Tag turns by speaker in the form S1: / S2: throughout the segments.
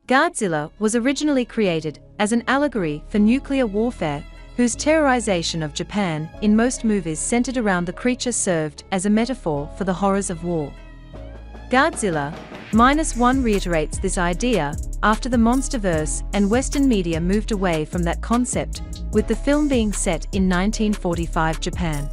S1: Godzilla was originally created as an allegory for nuclear warfare, whose terrorization of Japan in most movies centered around the creature served as a metaphor for the horrors of war. Godzilla -1 reiterates this idea after the MonsterVerse and Western media moved away from that concept, with the film being set in 1945 Japan.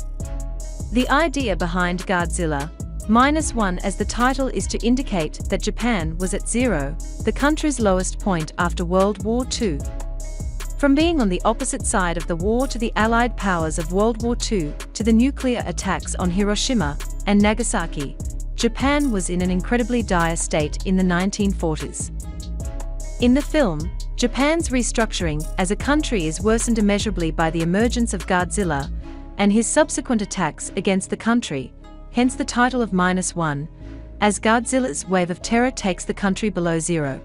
S1: The idea behind Godzilla -1 as the title is to indicate that Japan was at zero, the country's lowest point after World War II. From being on the opposite side of the war to the Allied powers of World War II to the nuclear attacks on Hiroshima and Nagasaki, Japan was in an incredibly dire state in the 1940s. In the film, Japan's restructuring as a country is worsened immeasurably by the emergence of Godzilla and his subsequent attacks against the country, hence the title of -1, as Godzilla's wave of terror takes the country below zero.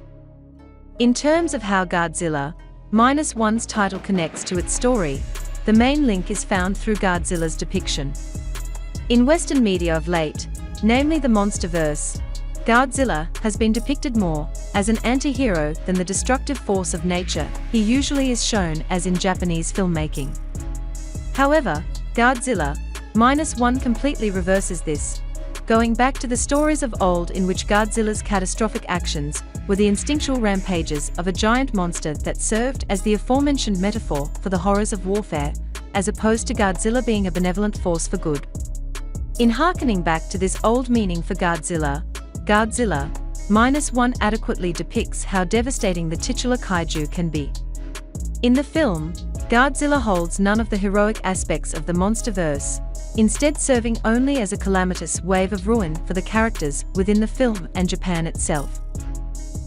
S1: In terms of how Godzilla -1's title connects to its story, the main link is found through Godzilla's depiction. In Western media of late, namely the MonsterVerse, Godzilla has been depicted more as an anti-hero than the destructive force of nature he usually is shown as in Japanese filmmaking. However, Godzilla -1 completely reverses this, going back to the stories of old in which Godzilla's catastrophic actions were the instinctual rampages of a giant monster that served as the aforementioned metaphor for the horrors of warfare, as opposed to Godzilla being a benevolent force for good. In hearkening back to this old meaning for Godzilla, Godzilla -1 adequately depicts how devastating the titular kaiju can be. In the film, Godzilla holds none of the heroic aspects of the MonsterVerse, instead serving only as a calamitous wave of ruin for the characters within the film and Japan itself.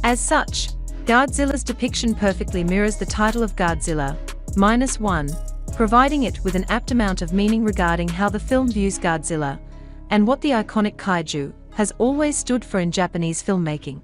S1: As such, Godzilla's depiction perfectly mirrors the title of Godzilla -1, providing it with an apt amount of meaning regarding how the film views Godzilla and what the iconic kaiju has always stood for in Japanese filmmaking.